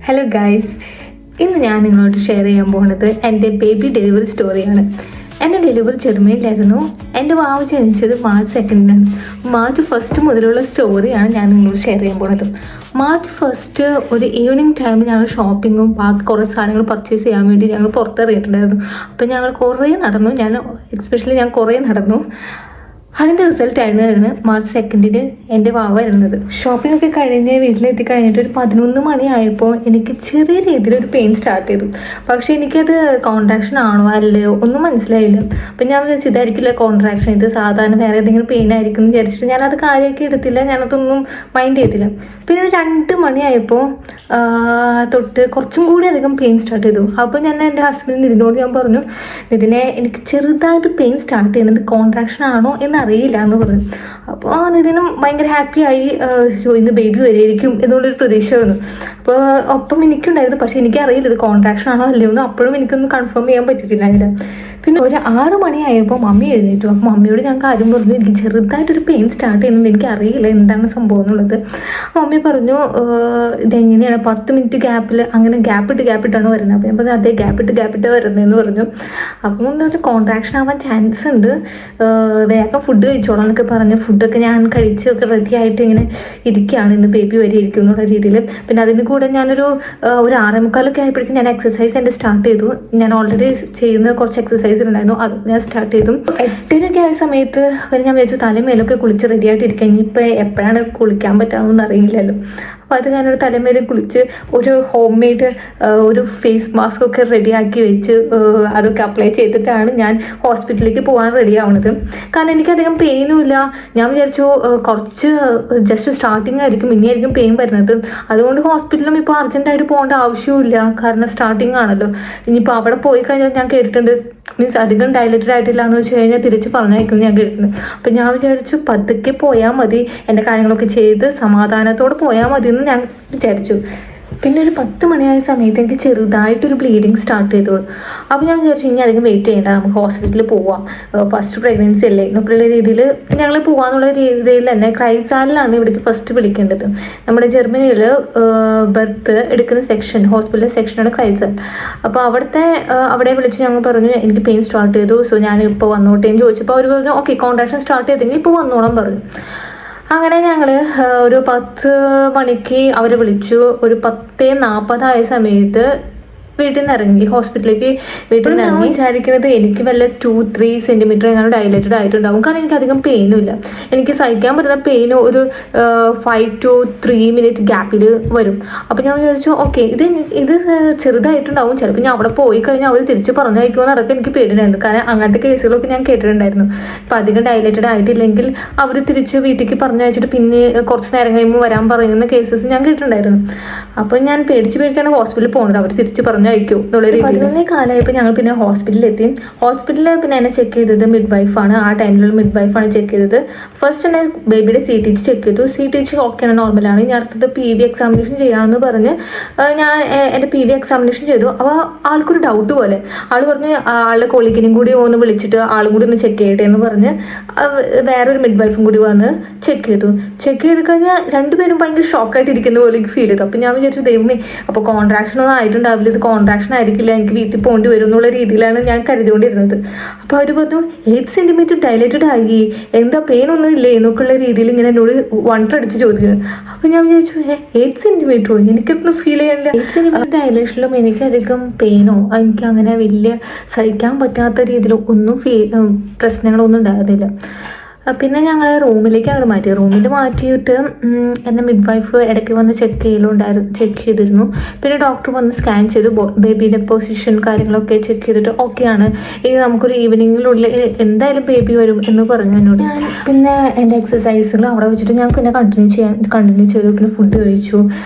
Hello guys, ഇന്ന് ഞാൻ നിങ്ങളോട് ഷെയർ ചെയ്യാൻ പോകുന്നത് എൻ്റെ ബേബി ഡെലിവറി സ്റ്റോറിയാണ്. എൻ്റെ ഡെലിവറി ചെറുമയിലായിരുന്നു. എൻ്റെ വാവ് ജനിച്ചത് മാർച്ച് 2 മാർച്ച് 1 മുതലുള്ള സ്റ്റോറിയാണ് ഞാൻ നിങ്ങളോട് ഷെയർ ചെയ്യാൻ പോകുന്നത്. മാർച്ച് 1 ഒരു ഈവനിങ് ടൈമിൽ ഞങ്ങൾ ഷോപ്പിങ്ങും ബാക്കി കുറേ സാധനങ്ങൾ പർച്ചേസ് ചെയ്യാൻ വേണ്ടി ഞങ്ങൾ പുറത്തിറങ്ങിയിട്ടുണ്ടായിരുന്നു. അപ്പോൾ ഞങ്ങൾ കുറേ നടന്നു. ഞാൻ കുറേ നടന്നു. അതിൻ്റെ റിസൾട്ടായിരുന്നു മാർച്ച് 2 എൻ്റെ വാവ വരുന്നത്. ഷോപ്പിംഗ് ഒക്കെ കഴിഞ്ഞ് വീട്ടിലെത്തി കഴിഞ്ഞിട്ട് ഒരു 11 മണിയായപ്പോൾ എനിക്ക് ചെറിയ രീതിയിലൊരു പെയിൻ സ്റ്റാർട്ട് ചെയ്തു. പക്ഷേ എനിക്കത് കോൺട്രാക്ഷൻ ആണോ അല്ലയോ ഒന്നും മനസ്സിലായില്ല. അപ്പം ഞാൻ വിചാരിച്ചു ഇതായിരിക്കില്ല കോൺട്രാക്ഷൻ, ഇത് സാധാരണ വേറെ ഏതെങ്കിലും പെയിൻ ആയിരിക്കും എന്ന് വിചാരിച്ചിട്ട് ഞാനത് കാര്യമാക്കി എടുത്തില്ല. ഞാനതൊന്നും മൈൻഡ് ചെയ്തില്ല. പിന്നെ ഒരു 2 മണിയായപ്പോൾ തൊട്ട് കുറച്ചും കൂടി അധികം പെയിൻ സ്റ്റാർട്ട് ചെയ്തു. അപ്പോൾ ഞാൻ എൻ്റെ ഹസ്ബൻഡിന് ഇതിനോട് ഞാൻ പറഞ്ഞു, ഇതിനെ എനിക്ക് ചെറുതായിട്ട് പെയിൻ സ്റ്റാർട്ട് ചെയ്യുന്നുണ്ട്, കോൺട്രാക്ഷൻ ആണോ എന്നറിയില്ല എന്ന് പറഞ്ഞു. അപ്പോൾ ഇതിനും ഭയങ്കര ഹാപ്പിയായി. ഇന്ന് ബേബി വരെയായിരിക്കും എന്നുള്ളൊരു പ്രതീക്ഷ വന്നു. അപ്പോൾ ഒപ്പം എനിക്കുണ്ടായിരുന്നു. പക്ഷേ എനിക്കറിയില്ല ഇത് കോൺട്രാക്ഷൻ ആണോ അല്ലയോ എന്ന് അപ്പോഴും എനിക്കൊന്നും കൺഫേം ചെയ്യാൻ പറ്റിയിട്ടില്ല. പിന്നെ ഒരു 6 മണിയായപ്പോൾ മമ്മി എഴുന്നേറ്റു. അപ്പോൾ മമ്മിയോട് ഞാൻ കാര്യം പറഞ്ഞു, എനിക്ക് ചെറുതായിട്ടൊരു പെയിൻ സ്റ്റാർട്ട് ചെയ്യുന്നത്, എനിക്കറിയില്ല എന്താണ് സംഭവം എന്നുള്ളത്. മമ്മി പറഞ്ഞു ഇതെങ്ങനെയാണ് 10 മിനിറ്റ് ഗ്യാപ്പിൽ അങ്ങനെ ഗ്യാപ്പിട്ടാണ് വരുന്നത്. അപ്പോൾ ഞാൻ പറഞ്ഞു അതെ ഗ്യാപ്പിട്ട് വരുന്നതെന്ന് പറഞ്ഞു. അപ്പം ഒരു കോൺട്രാക്ഷൻ ആവാൻ ചാൻസ് ഉണ്ട്, വേഗം ഫുഡ് കഴിച്ചോളാം എന്നൊക്കെ പറഞ്ഞ് ഫുഡൊക്കെ ഞാൻ കഴിച്ചൊക്കെ റെഡി ആയിട്ട് ഇങ്ങനെ ഇരിക്കുകയാണ്, ഇന്ന് ബേബി വരെ ഇരിക്കും എന്നുള്ള രീതിയിൽ. പിന്നെ അതിന് കൂടെ ഞാനൊരു 6:45 ആയപ്പോഴേക്കും ഞാൻ എക്സസൈസ് എൻ്റെ സ്റ്റാർട്ട് ചെയ്തു. ഞാൻ ഓൾറെഡി ചെയ്യുന്ന കുറച്ച് എക്സസൈസ് ഉണ്ടായിരുന്നു, അത് ഞാൻ സ്റ്റാർട്ട് ചെയ്തു. 8 ആയ സമയത്ത് ഞാൻ വിചാരിച്ചു തലമേലൊക്കെ കുളിച്ച് റെഡി ആയിട്ടിരിക്കാം. ഇനിയിപ്പോൾ എപ്പോഴാണ് കുളിക്കാൻ പറ്റാമെന്ന് അറിയില്ലല്ലോ. അപ്പോൾ അത് ഞാനൊരു തലമേൽ കുളിച്ച് ഒരു ഹോം മെയ്ഡ് ഒരു ഫേസ് മാസ്ക് ഒക്കെ റെഡിയാക്കി വെച്ച് അതൊക്കെ അപ്ലൈ ചെയ്തിട്ടാണ് ഞാൻ ഹോസ്പിറ്റലിലേക്ക് പോകാൻ റെഡി ആവുന്നത്. കാരണം എനിക്കധികം പെയിനും ഇല്ല. ഞാൻ വിചാരിച്ചു കുറച്ച് ജസ്റ്റ് സ്റ്റാർട്ടിങ് ആയിരിക്കും, ഇനിയായിരിക്കും പെയിൻ വരുന്നത്. അതുകൊണ്ട് ഹോസ്പിറ്റലിലും ഇപ്പോൾ അർജൻറ്റായിട്ട് പോകേണ്ട ആവശ്യമില്ല, കാരണം സ്റ്റാർട്ടിങ് ആണല്ലോ. ഇനിയിപ്പോൾ അവിടെ പോയി കഴിഞ്ഞാൽ ഞാൻ കേട്ടിട്ടുണ്ട് മീൻസ് അധികം ഡയലറ്റഡ് ആയിട്ടില്ല എന്ന് വെച്ച് കഴിഞ്ഞാൽ തിരിച്ച് പറഞ്ഞയക്കും ഞാൻ കേട്ടിട്ടുണ്ട്. അപ്പം ഞാൻ വിചാരിച്ചു പതുക്കെ പോയാൽ മതി, എൻ്റെ കാര്യങ്ങളൊക്കെ ചെയ്ത് സമാധാനത്തോടെ പോയാൽ മതി എന്ന് ഞാൻ വിചാരിച്ചു. പിന്നെ ഒരു 10 മണിയായ സമയത്ത് എനിക്ക് ചെറുതായിട്ടൊരു ബ്ലീഡിങ് സ്റ്റാർട്ട് ചെയ്തോളൂ. അപ്പോൾ ഞാൻ വിചാരിച്ചു ഇനി അധികം വെയിറ്റ് ചെയ്യേണ്ട, നമുക്ക് ഹോസ്പിറ്റലിൽ പോവാം, ഫസ്റ്റ് പ്രഗ്നൻസി അല്ലേ എന്നൊക്കെയുള്ള രീതിയിൽ ഞങ്ങൾ പോകാമെന്നുള്ള രീതിയിൽ തന്നെ ക്രൈസാലിലാണ് ഇവിടേക്ക് ഫസ്റ്റ് വിളിക്കേണ്ടത്. നമ്മുടെ ജർമ്മനിയിൽ ബർത്ത് എടുക്കുന്ന സെക്ഷൻ, ഹോസ്പിറ്റൽ സെക്ഷനാണ് ക്രൈസാൽ. അപ്പോൾ അവിടെ വിളിച്ച് ഞങ്ങൾ പറഞ്ഞു എനിക്ക് പെയിൻ സ്റ്റാർട്ട് ചെയ്തു, സോ ഞാൻ ഇപ്പോൾ വന്നോട്ടേ എന്ന് ചോദിച്ചപ്പോൾ അവർ പറഞ്ഞു ഓക്കെ കോൺട്രാക്ഷൻ സ്റ്റാർട്ട് ചെയ്തെങ്കിൽ ഇപ്പോൾ വന്നോളാൻ പറഞ്ഞു. അങ്ങനെ ഞങ്ങൾ ഒരു 10 മണിക്ക് അവരെ വിളിച്ചു. ഒരു 10:40 ആയ സമയത്ത് വീട്ടിൽ നിന്ന് ഇറങ്ങി, ഹോസ്പിറ്റലിലേക്ക് വീട്ടിൽ നിന്ന് ഇറങ്ങി. വിചാരിക്കുന്നത് എനിക്ക് വല്ല 2-3 സെൻറ്റിമീറ്റർ എങ്ങനെ ഡയലേറ്റഡ് ആയിട്ടുണ്ടാവും. കാരണം എനിക്ക് അധികം പെയിനും ഇല്ല. എനിക്ക് സഹിക്കാൻ പറ്റുന്ന പെയിന് ഒരു 5 to 3 മിനിറ്റ് ഗ്യാപ്പിൽ വരും. അപ്പോൾ ഞാൻ വിചാരിച്ചു ഓക്കെ ഇത് ചെറുതായിട്ടുണ്ടാവും, ചിലപ്പോൾ ഞാൻ അവിടെ പോയി കഴിഞ്ഞാൽ അവർ തിരിച്ച് പറഞ്ഞയക്കുമെന്ന് അതൊക്കെ എനിക്ക് പേടിയുണ്ടായിരുന്നു. കാരണം അങ്ങനത്തെ കേസുകളൊക്കെ ഞാൻ കേട്ടിട്ടുണ്ടായിരുന്നു. അപ്പോൾ അധികം ഡയലേറ്റഡ് ആയിട്ടില്ലെങ്കിൽ അവർ തിരിച്ച് വീട്ടിലേക്ക് പറഞ്ഞയച്ചിട്ട് പിന്നെ കുറച്ച് നേരം കഴിയുമ്പോൾ വരാൻ പറയുന്ന കേസസ് ഞാൻ കേട്ടിട്ടുണ്ടായിരുന്നു. അപ്പോൾ ഞാൻ പേടിച്ചാണ് ഹോസ്പിറ്റലിൽ പോകുന്നത്, അവർ തിരിച്ച് പറഞ്ഞയക്കും എന്നുള്ള രീതിയിൽ. 11 കാലമായപ്പോൾ ഞങ്ങൾ പിന്നെ ഹോസ്പിറ്റലിലെത്തി. ഹോസ്പിറ്റലിൽ പിന്നെ എന്നെ ചെക്ക് ചെയ്തത് മിഡ് വൈഫാണ്. ആ ടൈമിലുള്ള മിഡ് വൈഫാണ് ചെക്ക് ചെയ്തത്. ഫസ്റ്റ് തന്നെ ബേബിയുടെ CTG ചെക്ക് ചെയ്തു. CTG ഓക്കെയാണ്, നോർമലാണ്. ഇനി അടുത്തത് PV എക്സാമിനേഷൻ ചെയ്യാമെന്ന് പറഞ്ഞ് ഞാൻ എൻ്റെ PV എക്സാമിനേഷൻ ചെയ്തു. അപ്പോൾ ആൾക്കൊരു ഡൗട്ട് പോലെ ആൾ പറഞ്ഞ് ആളുടെ കൊളീഗിനും കൂടി ഒന്ന് വിളിച്ചിട്ട് ആളും കൂടി ഒന്ന് ചെക്ക് ചെയ്യട്ടെ എന്ന് പറഞ്ഞ് വേറൊരു മിഡ് വൈഫും കൂടി വന്ന് ചെക്ക് ചെയ്ത് കഴിഞ്ഞാൽ രണ്ടുപേരും ഭയങ്കര ഷോക്കായിട്ട് ഇരിക്കുന്ന പോലെ എനിക്ക് ഫീൽ ചെയ്തു. അപ്പോൾ ഞാൻ വിചാരിച്ചു ദൈവമേ അപ്പോൾ കോൺട്രാക്ഷനൊന്നും ആയിട്ടുണ്ടാവില്ല, ഇത് കോൺട്രാക്ഷൻ ആയിരിക്കില്ല, എനിക്ക് വീട്ടിൽ പോകേണ്ടി വരും എന്നുള്ള രീതിയിലാണ് ഞാൻ കരുതിക്കൊണ്ടിരുന്നത്. അപ്പോൾ അവർ പറഞ്ഞു 8 സെൻറ്റിമീറ്റർ ഡയലേറ്റഡ് ആയി, എന്താ പെയിൻ ഒന്നും ഇല്ലേ എന്നൊക്കെയുള്ള രീതിയിൽ ഇങ്ങനെ എന്നോട് വണ്ടടിച്ച് ചോദിക്കുന്നത്. അപ്പോൾ ഞാൻ വിചാരിച്ചു 8 സെൻറ്റിമീറ്ററോ, എനിക്കതൊന്നും ഫീൽ ചെയ്യാനില്ല. 8 സെൻറ്റിമീറ്റർ ഡയലേഷനിലും എനിക്കധികം പെയിനോ എനിക്ക് അങ്ങനെ വലിയ സഹിക്കാൻ പറ്റാത്ത രീതിയിലോ ഒന്നും പ്രശ്നങ്ങളൊന്നും ഉണ്ടാകുന്നില്ല. പിന്നെ ഞങ്ങൾ റൂമിലേക്ക് മാറ്റി. മാറ്റിയിട്ട് എന്നെ മിഡ് വൈഫ് ഇടയ്ക്ക് വന്ന് ചെക്ക് ചെയ്തിരുന്നു. പിന്നെ ഡോക്ടർ വന്ന് സ്കാൻ ചെയ്തു, ബേബിയുടെ പൊസിഷൻ കാര്യങ്ങളൊക്കെ ചെക്ക് ചെയ്തിട്ട് ഓക്കെയാണ്, ഇനി നമുക്കൊരു ഈവനിങ്ങിനുള്ളിൽ എന്തായാലും ബേബി വരും എന്ന് പറഞ്ഞു എന്നോട്. പിന്നെ എൻ്റെ എക്സസൈസുകൾ അവിടെ വെച്ചിട്ട് ഞാൻ പിന്നെ കണ്ടിന്യൂ ചെയ്തു. പിന്നെ ഫുഡ് കഴിച്ചു.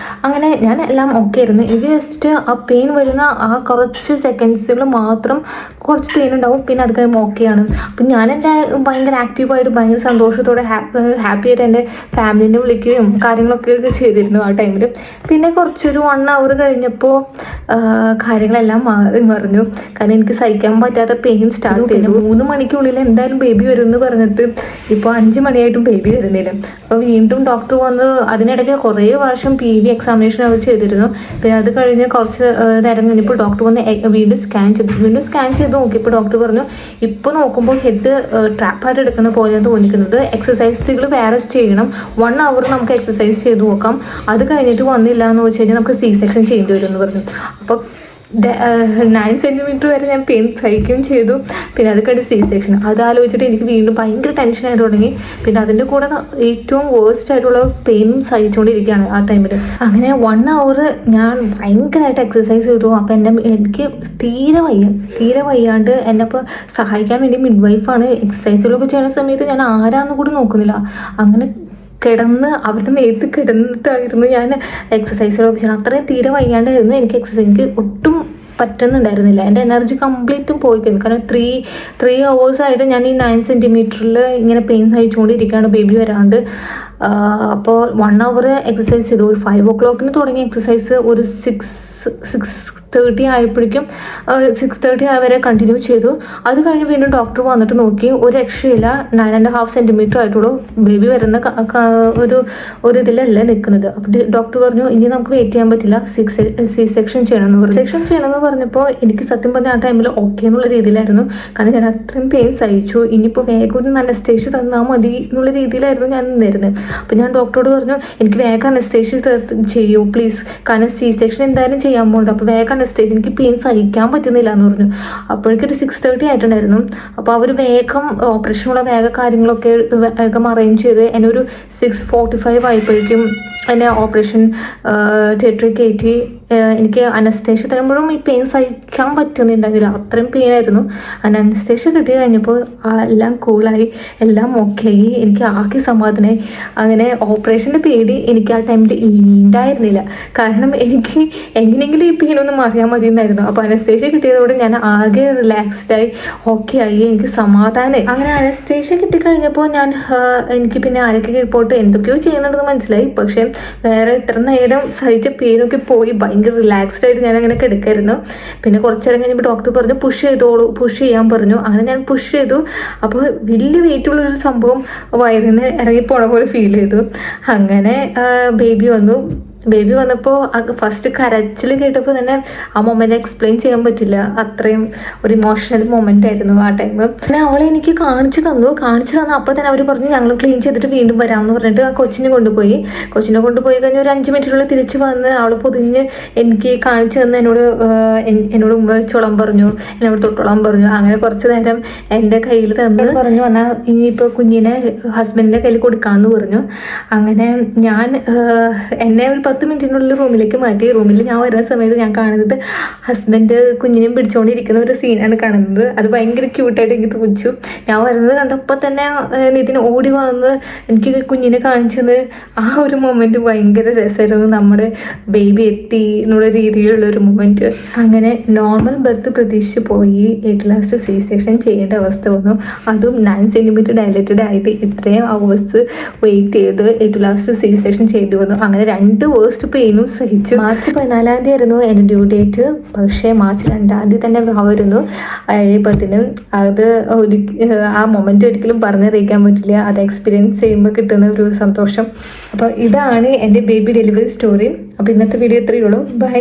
അങ്ങനെ ഞാൻ എല്ലാം ഓക്കെ ആയിരുന്നു. ഇത് ജസ്റ്റ് ആ പെയിൻ വരുന്ന ആ കുറച്ച് സെക്കൻഡ്സുകൾ മാത്രം കുറച്ച് പെയിൻ ഉണ്ടാവും, പിന്നെ അത് കഴിയുമ്പോൾ ഓക്കെയാണ്. അപ്പം ഞാൻ എൻ്റെ ഭയങ്കര ആക്റ്റീവായിട്ട് ഭയങ്കര ഭയങ്കര സന്തോഷത്തോടെ ഹാപ്പി ആയിട്ട് എൻ്റെ ഫാമിലിനെ വിളിക്കുകയും കാര്യങ്ങളൊക്കെ ചെയ്തിരുന്നു ആ ടൈമിൽ. പിന്നെ കുറച്ചൊരു 1 hour കഴിഞ്ഞപ്പോൾ കാര്യങ്ങളെല്ലാം മറിഞ്ഞു. കാരണം എനിക്ക് സഹിക്കാൻ പറ്റാത്ത പെയിൻ സ്റ്റാർട്ട് ചെയ്തു. 3 മണിക്കുള്ളിൽ എന്തായാലും ബേബി വരും എന്ന് പറഞ്ഞിട്ട് ഇപ്പോൾ 5 മണിയായിട്ടും ബേബി വരുന്നില്ല. അപ്പോൾ വീണ്ടും ഡോക്ടർ വന്ന് അതിനിടയ്ക്ക് കുറേ പ്രാവശ്യം PV എക്സാമിനേഷൻ അവർ ചെയ്തിരുന്നു. പിന്നെ അത് കഴിഞ്ഞ് കുറച്ച് നേരം കഴിഞ്ഞപ്പോൾ ഡോക്ടർ വന്ന് വീണ്ടും സ്കാൻ ചെയ്ത് നോക്കിയപ്പോൾ ഡോക്ടർ പറഞ്ഞു, ഇപ്പോൾ നോക്കുമ്പോൾ ഹെഡ് ട്രാപ്പായിട്ട് എടുക്കുന്ന പോലെയാണ് തോന്നിക്കുന്നത്, എക്സസൈസുകൾ വേറെ ചെയ്യണം, 1 hour നമുക്ക് എക്സസൈസ് ചെയ്ത് നോക്കാം, അത് കഴിഞ്ഞിട്ട് വന്നില്ല എന്ന് വെച്ച് കഴിഞ്ഞാൽ നമുക്ക് C-section ചെയ്യേണ്ടി വരും എന്ന് പറഞ്ഞു. അപ്പോൾ 9 centimeter വരെ ഞാൻ പെയിൻ സഹിക്കുകയും ചെയ്തു. പിന്നെ അത് കഴിഞ്ഞ് C-section അതാലോചിച്ചിട്ട് എനിക്ക് വീണ്ടും ഭയങ്കര ടെൻഷനായി തുടങ്ങി. പിന്നെ അതിൻ്റെ കൂടെ ഏറ്റവും വേഴ്സ്റ്റ് ആയിട്ടുള്ള പെയിനും സഹിച്ചുകൊണ്ടിരിക്കുകയാണ് ആ ടൈമിൽ. അങ്ങനെ 1 hour ഞാൻ ഭയങ്കരമായിട്ട് എക്സസൈസ് ചെയ്തു. അപ്പോൾ എനിക്ക് തീരെ വയ്യാണ്ട് എന്നെ ഇപ്പോൾ സഹായിക്കാൻ വേണ്ടി മിഡ്വൈഫാണ്. എക്സസൈസുകളൊക്കെ ചെയ്യുന്ന സമയത്ത് ഞാൻ ആരാന്ന് കൂടി നോക്കുന്നില്ല, അങ്ങനെ അവരുടെ മേത്ത് കിടന്നിട്ടായിരുന്നു ഞാൻ എക്സസൈസുകളൊക്കെ ചെയ്യണം. അത്രയും തീരെ വയ്യാണ്ടായിരുന്നു എനിക്ക് ഒട്ടും പറ്റുന്നുണ്ടായിരുന്നില്ല. എൻ്റെ എനർജി കംപ്ലീറ്റും പോയി കഴിഞ്ഞു. കാരണം 3 hours ആയിട്ട് ഞാൻ ഈ 9 centimeter ഇങ്ങനെ പെയിൻ സഹിച്ചുകൊണ്ടിരിക്കുകയാണ് ബേബി വരാണ്ട്. അപ്പോൾ 1 hour എക്സസൈസ് ചെയ്തു. ഒരു 5 o'clock തുടങ്ങിയ എക്സസൈസ് ഒരു 6:30 ആയപ്പോഴേക്കും 6:30 വരെ കണ്ടിന്യൂ ചെയ്തു. അത് കഴിഞ്ഞ് വീണ്ടും ഡോക്ടർ വന്നിട്ട് നോക്കി, ഒരു രക്ഷയില്ല, 9.5 centimeter ആയിട്ടുള്ളൂ, ബേബി വരുന്ന ഒരു ഇതിലല്ല നിൽക്കുന്നത്. അപ്പോൾ ഡോക്ടർ പറഞ്ഞു, ഇനി നമുക്ക് വെയിറ്റ് ചെയ്യാൻ പറ്റില്ല, C-section ചെയ്യണമെന്ന് പറഞ്ഞു. C-section ചെയ്യണമെന്ന് പറഞ്ഞപ്പോൾ എനിക്ക് സത്യം പറഞ്ഞാൽ ആ ടൈമിൽ ഓക്കെ എന്നുള്ള രീതിയിലായിരുന്നു. കാരണം ഞാൻ അത്രയും പെയിൻ സഹിച്ചു, ഇനിയിപ്പോൾ വേഗം ഒരു അനസ്തേഷ്യ തന്നാൽ മതി എന്നുള്ള രീതിയിലായിരുന്നു ഞാൻ നിന്നിരുന്നത്. അപ്പോൾ ഞാൻ ഡോക്ടറോട് പറഞ്ഞു, എനിക്ക് വേഗം അനസ്തേഷ്യ ചെയ്യൂ പ്ലീസ്, കാരണം C-section എന്തായാലും ചെയ്യാൻ പോകുന്നത്, അപ്പോൾ വേഗം അനസ്തേഷ്യ, എനിക്ക് പെയിൻ സഹിക്കാൻ പറ്റുന്നില്ല എന്ന് പറഞ്ഞു. അപ്പോഴേക്കൊരു 6:30 ആയിട്ടുണ്ടായിരുന്നു. അപ്പോൾ അവർ വേഗം ഓപ്പറേഷനുള്ള കാര്യങ്ങളൊക്കെ വേഗം അറേഞ്ച് ചെയ്ത് എന്നെ ഒരു 6:45 ആയപ്പോഴേക്കും എന്നെ ഓപ്പറേഷൻ തിയേറ്ററിൽ കയറ്റി. എനിക്ക് അനസ്തേഷ്യ തരുമ്പോഴും ഈ പെയിൻ സഹിക്കാൻ പറ്റുന്നുണ്ടായിരുന്നില്ല, അത്രയും പെയിനായിരുന്നു. അനസ്തേഷ്യ കിട്ടി കഴിഞ്ഞപ്പോൾ എല്ലാം കൂളായി, എല്ലാം ഓക്കെയായി, എനിക്ക് ആകെ സമാധാനമായി. അങ്ങനെ ഓപ്പറേഷൻ്റെ പേടി എനിക്ക് ആ ടൈമിൽ ഉണ്ടായിരുന്നില്ല. കാരണം എനിക്ക് എങ്ങനെയെങ്കിലും ഈ പെയിനൊന്ന് മാറിയാൽ മതി എന്നായിരുന്നു. അപ്പോൾ അനസ്തേഷ്യ കിട്ടിയതോടെ ഞാൻ ആകെ റിലാക്സ്ഡായി, ഓക്കെ ആയി, എനിക്ക് സമാധാനമായി. അങ്ങനെ അനസ്തേഷ്യ കിട്ടിക്കഴിഞ്ഞപ്പോൾ എനിക്ക് പിന്നെ ആരൊക്കെ റിപ്പോർട്ട് എന്തൊക്കെയോ ചെയ്യുന്നുണ്ടെന്ന് മനസ്സിലായി. പക്ഷേ വേറെ ഇത്ര നേരം സഹിച്ച പെയിനൊക്കെ പോയി, ഭയങ്കര റിലാക്സ്ഡ് ആയിട്ട് ഞാൻ അങ്ങനെ കിടക്കായിരുന്നു. പിന്നെ കുറച്ച് നേരം കഴിഞ്ഞപ്പോൾ ഡോക്ടർ പറഞ്ഞു പുഷ് ചെയ്യാൻ പറഞ്ഞു. അങ്ങനെ ഞാൻ പുഷ് ചെയ്തു. അപ്പോൾ വലിയ വെയിറ്റുള്ളൊരു സംഭവം വയറിന് ഇറങ്ങിപ്പോണ പോലെ ഫീൽ ചെയ്തു. അങ്ങനെ ബേബി വന്നപ്പോൾ ഫസ്റ്റ് കരച്ചിൽ കേട്ടപ്പോൾ തന്നെ ആ മൊമെന്റ് എക്സ്പ്ലെയിൻ ചെയ്യാൻ പറ്റില്ല, അത്രയും ഒരു ഇമോഷണൽ മൊമെന്റ് ആയിരുന്നു ആ ടൈം. പിന്നെ അവളെ എനിക്ക് കാണിച്ചു തന്നു. അപ്പോൾ തന്നെ അവർ പറഞ്ഞു, ഞങ്ങൾ ക്ലീൻ ചെയ്തിട്ട് വീണ്ടും വരാമെന്ന് പറഞ്ഞിട്ട് ആ കൊച്ചിനെ കൊണ്ടുപോയി കഴിഞ്ഞ് ഒരു 5 മിനിറ്റിനുള്ളിൽ തിരിച്ചു വന്ന് അവൾ പൊതിഞ്ഞ് എനിക്ക് കാണിച്ചു തന്ന് എന്നോട് ഉമ്മ വെച്ചോളാൻ പറഞ്ഞു, എന്നോട് തൊട്ടോളാൻ പറഞ്ഞു. അങ്ങനെ കുറച്ച് നേരം എൻ്റെ കയ്യിൽ തന്ന് പറഞ്ഞു, എന്നാൽ ഇനിയിപ്പോൾ കുഞ്ഞിനെ ഹസ്ബൻഡിൻ്റെ കയ്യിൽ കൊടുക്കാമെന്ന് പറഞ്ഞു. അങ്ങനെ ഞാൻ എന്നെ ഒരു 10 മിനിറ്റിനുള്ളിൽ റൂമിലേക്ക് മാറ്റി. റൂമിൽ ഞാൻ വരുന്ന സമയത്ത് ഞാൻ കാണുന്നത് ഹസ്ബൻഡ് കുഞ്ഞിനെയും പിടിച്ചുകൊണ്ടിരിക്കുന്ന ഒരു സീനാണ് കാണുന്നത്. അത് ഭയങ്കര ക്യൂട്ടായിട്ട് എനിക്ക് തോന്നിച്ചു. ഞാൻ വരുന്നത് കണ്ടപ്പോൾ തന്നെ നിതിൻ ഓടി വന്ന് എനിക്ക് കുഞ്ഞിനെ കാണിച്ചത് ആ ഒരു മൊമെൻറ്റ് ഭയങ്കര രസമായിരുന്നു. നമ്മുടെ ബേബി എത്തി എന്നുള്ള രീതിയിലുള്ളൊരു മൊമെൻറ്റ്. അങ്ങനെ നോർമൽ ബർത്ത് പ്രതീക്ഷിച്ച് പോയി. ഏറ്റവും ലാസ്റ്റ് C-section ചെയ്യേണ്ട അവസ്ഥ വന്നു. അതും 9 centimeter ഡയലേറ്റഡ് ആയിട്ട് ഇത്രയും hours വെയിറ്റ് ചെയ്ത് ഏറ്റവും ലാസ്റ്റ് C-section ചെയ്യേണ്ടി വന്നു. അങ്ങനെ 2 വേഴ്സ്റ്റ് പെയിനും സഹിച്ചു. മാർച്ച് 14 ആയിരുന്നു എൻ്റെ ഡ്യൂ ഡേറ്റ്. പക്ഷേ മാർച്ച് 2 തന്നെ വരുന്നു 7:10. അത് ആ മൊമെന്റ് ഒരിക്കലും പറഞ്ഞറിയിക്കാൻ പറ്റില്ല. അത് എക്സ്പീരിയൻസ് ചെയ്യുമ്പോൾ കിട്ടുന്ന ഒരു സന്തോഷം. അപ്പോൾ ഇതാണ് എൻ്റെ ബേബി ഡെലിവറി സ്റ്റോറി. അപ്പോൾ ഇന്നത്തെ വീഡിയോ ഇത്രയേ ഉള്ളൂ. ബൈ.